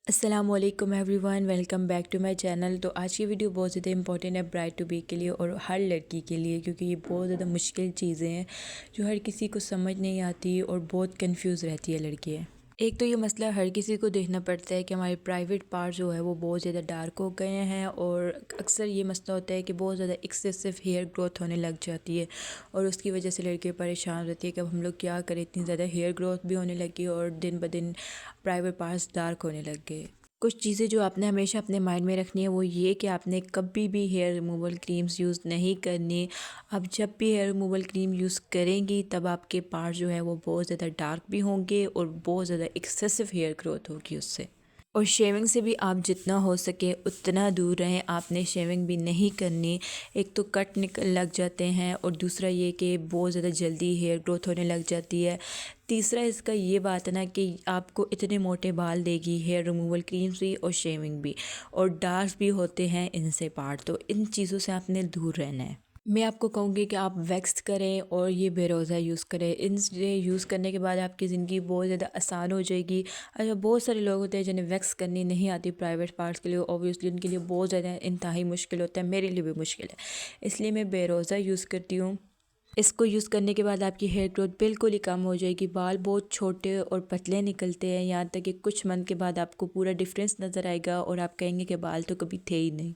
अस्सलामुअलैकुम everyone, welcome back to my channel. तो आज की वीडियो बहुत ज़्यादा इंपॉर्टेंट है ब्राइड टू बी के लिए और हर लड़की के लिए, क्योंकि ये बहुत ज़्यादा मुश्किल चीज़ें हैं जो हर किसी को समझ नहीं आती और बहुत कंफ्यूज रहती है लड़कियाँ। एक तो ये मसला हर किसी को देखना पड़ता है कि हमारे प्राइवेट पार्ट जो है वो बहुत ज़्यादा डार्क हो गए हैं, और अक्सर ये मसला होता है कि बहुत ज़्यादा एक्सेसिव हेयर ग्रोथ होने लग जाती है और उसकी वजह से लड़कियाँ परेशान रहती है कि अब हम लोग क्या करें, इतनी ज़्यादा हेयर ग्रोथ भी होने लगी और दिन ब दिन प्राइवेट पार्ट्स डार्क होने लग गए। कुछ चीज़ें जो आपने हमेशा अपने माइंड में रखनी है वो ये कि आपने कभी भी हेयर रिमूवल क्रीम्स यूज़ नहीं करनी। आप जब भी हेयर रिमूवल क्रीम यूज़ करेंगी तब आपके पार्ट जो है वो बहुत ज़्यादा डार्क भी होंगे और बहुत ज़्यादा एक्सेसिव हेयर ग्रोथ होगी उससे। और शेविंग से भी आप जितना हो सके उतना दूर रहें, आपने शेविंग भी नहीं करनी। एक तो कट निकल लग जाते हैं और दूसरा ये कि बहुत ज़्यादा जल्दी हेयर ग्रोथ होने लग जाती है। तीसरा इसका ये बात है ना कि आपको इतने मोटे बाल देगी हेयर रिमूवल क्रीम्स भी और शेविंग भी, और डार्क भी होते हैं इनसे पार्ट, तो इन चीज़ों से आपने दूर रहना है। मैं आपको कहूँगी कि आप वैक्स करें और ये बेरोज़ा यूज़ करें। इनसे यूज़ करने के बाद आपकी ज़िंदगी बहुत ज़्यादा आसान हो जाएगी। अच्छा, बहुत सारे लोग होते हैं जिन्हें वैक्स करनी नहीं आती प्राइवेट पार्ट्स के लिए, ऑब्वियसली उनके लिए बहुत ज़्यादा इंतहाई मुश्किल होता है, मेरे लिए भी मुश्किल है, इसलिए मैं बेरोज़ा यूज़ करती हूँ। इसको यूज़ करने के बाद आपकी हेयर ग्रोथ बिल्कुल ही कम हो जाएगी, बाल बहुत छोटे और पतले निकलते हैं, यहाँ तक कि कुछ मंथ के बाद आपको पूरा डिफरेंस नज़र आएगा और आप कहेंगे कि बाल तो कभी थे ही नहीं।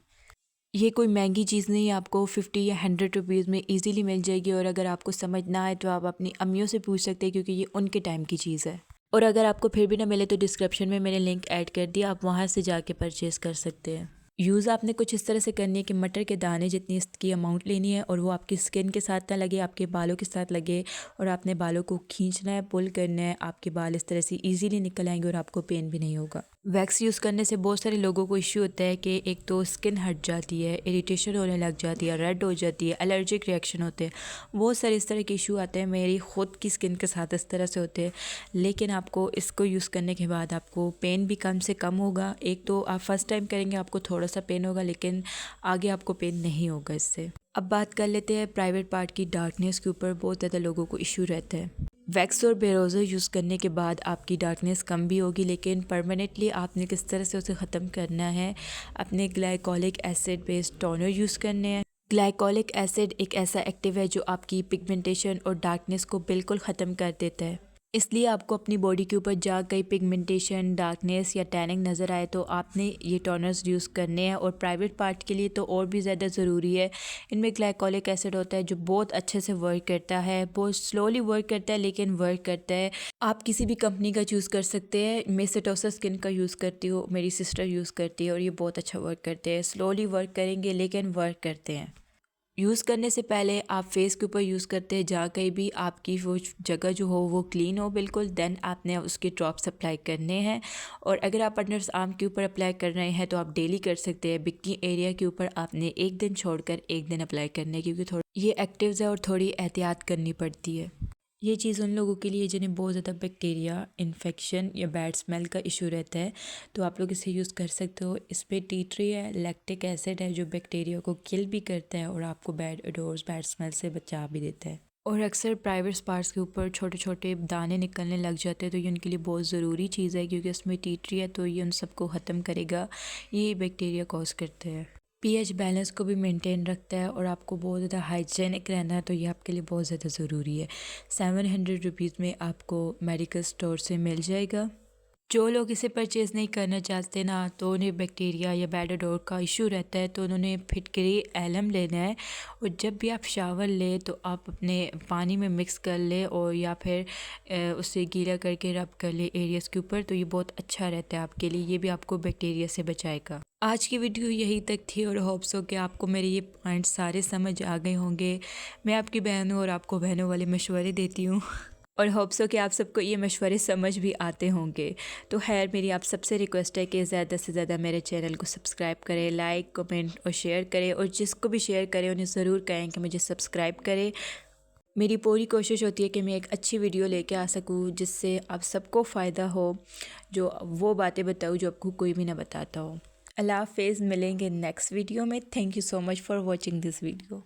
ये कोई महंगी चीज़ नहीं है, आपको 50 या 100 रुपीज़ में इजीली मिल जाएगी, और अगर आपको समझ ना आए तो आप अपनी अम्मियों से पूछ सकते हैं क्योंकि ये उनके टाइम की चीज़ है। और अगर आपको फिर भी ना मिले तो डिस्क्रिप्शन में मैंने लिंक ऐड कर दिया, आप वहाँ से जाके परचेज़ कर सकते हैं। यूज़ आपने कुछ इस तरह से करनी है कि मटर के दाने जितनी इसकी अमाउंट लेनी है और वो आपकी स्किन के साथ ना लगे, आपके बालों के साथ लगे, और आपने बालों को खींचना है, पुल करना है, आपके बाल इस तरह से इजीली निकल आएंगे और आपको पेन भी नहीं होगा। वैक्स यूज़ करने से बहुत सारे लोगों को इश्यू होता है कि एक तो स्किन हट जाती है, इरिटेशन होने लग जाती है, रेड हो जाती है, एलर्जिक रिएक्शन होते हैं, बहुत सारे इस तरह के इशू आते हैं। मेरी ख़ुद की स्किन के साथ इस तरह से होते हैं, लेकिन आपको इसको यूज़ करने के बाद आपको पेन भी कम से कम होगा। एक तो आप फर्स्ट टाइम करेंगे आपको थोड़ा सा पेन होगा, लेकिन आगे आपको पेन नहीं होगा इससे। अब बात कर लेते हैं प्राइवेट पार्ट की डार्कनेस के ऊपर। बहुत ज़्यादा लोगों को इशू रहता है। वैक्स और बेरोज़ा यूज़ करने के बाद आपकी डार्कनेस कम भी होगी, लेकिन परमानेंटली आपने किस तरह से उसे ख़त्म करना है, अपने glycolic acid based toner use करने हैं। ग्लाइकोलिक एसिड एक ऐसा एक्टिव है जो आपकी पिगमेंटेशन और डार्कनेस को बिल्कुल ख़त्म कर देता है, इसलिए आपको अपनी बॉडी के ऊपर जहाँ कहीं पिगमेंटेशन, डार्कनेस या टैनिंग नज़र आए तो आपने ये टोनर्स यूज़ करने हैं। और प्राइवेट पार्ट के लिए तो और भी ज़्यादा ज़रूरी है। इनमें ग्लाइकोलिक एसिड होता है जो बहुत अच्छे से वर्क करता है, बहुत स्लोली वर्क करता है लेकिन वर्क करता है। आप किसी भी कंपनी का चूज़ कर सकते हैं। मैं सेटोसा स्किन का यूज़ करती हूँ, मेरी सिस्टर यूज़ करती है और ये बहुत अच्छा वर्क करते हैं। स्लोली वर्क करेंगे लेकिन वर्क करते हैं। यूज़ करने से पहले आप फेस के ऊपर यूज़ करते हैं, जहाँ कहीं भी आपकी वो जगह जो हो वो क्लीन हो बिल्कुल, देन आपने उसके ड्रॉप्स अप्लाई करने हैं। और अगर आप अंडर आर्म के ऊपर अप्लाई कर रहे हैं तो आप डेली कर सकते हैं। बिक्नी एरिया के ऊपर आपने एक दिन छोड़कर एक दिन अप्लाई करने, क्योंकि थोड़ा ये एक्टिव्स है और थोड़ी एहतियात करनी पड़ती है। ये चीज़ उन लोगों के लिए जिन्हें बहुत ज़्यादा बैक्टीरिया इन्फेक्शन या बैड स्मेल का इशू रहता है, तो आप लोग इसे यूज़ कर सकते हो। इस पर टी ट्री है, लैक्टिक एसिड है जो बैक्टीरिया को किल भी करता है और आपको बैड ओडोर्स, बैड स्मेल से बचा भी देता है। और अक्सर प्राइवेट पार्ट्स के ऊपर छोटे छोटे दाने निकलने लग जाते हैं, तो ये उनके लिए बहुत ज़रूरी चीज़ है, क्योंकि इसमें टी ट्री है तो ये उन सबको ख़त्म करेगा, ये बैक्टीरिया कॉज करते हैं। पीएच बैलेंस को भी मेंटेन रखता है और आपको बहुत ज़्यादा हाइजेनिक रहना है, तो ये आपके लिए बहुत ज़्यादा ज़रूरी है। 700 रुपीज़ में आपको मेडिकल स्टोर से मिल जाएगा। जो लोग इसे परचेज़ नहीं करना चाहते ना, तो उन्हें बैक्टीरिया या बैड ओडोर का इशू रहता है, तो उन्होंने फिटकरी एलम लेना है। और जब भी आप शावर लें तो आप अपने पानी में मिक्स कर लें और या फिर उससे गीला करके रब कर ले एरियाज़ के ऊपर, तो ये बहुत अच्छा रहता है आपके लिए, ये भी आपको बैक्टीरिया से बचाएगा। आज की वीडियो यही तक थी और होप्स हो कि आपको मेरे ये पॉइंट्स सारे समझ आ गए होंगे। मैं आपकी बहन हूँ और आपको बहनों वाले मशवरे देती हूँ और होप्स हो कि आप सबको ये मशवरे समझ भी आते होंगे। तो खैर, मेरी आप सबसे रिक्वेस्ट है कि ज़्यादा से ज़्यादा मेरे चैनल को सब्सक्राइब करें, लाइक कमेंट और शेयर करें, और जिसको भी शेयर करें उन्हें ज़रूर कहें कि मुझे सब्सक्राइब करें। मेरी पूरी कोशिश होती है कि मैं एक अच्छी वीडियो लेके आ सकूँ जिससे आप सबको फ़ायदा हो, जो वो बातें बताऊँ जो आपको कोई भी ना बताता हो। अल्लाह हाफ़िज़, मिलेंगे नेक्स्ट वीडियो में। Thank you so much for watching this video.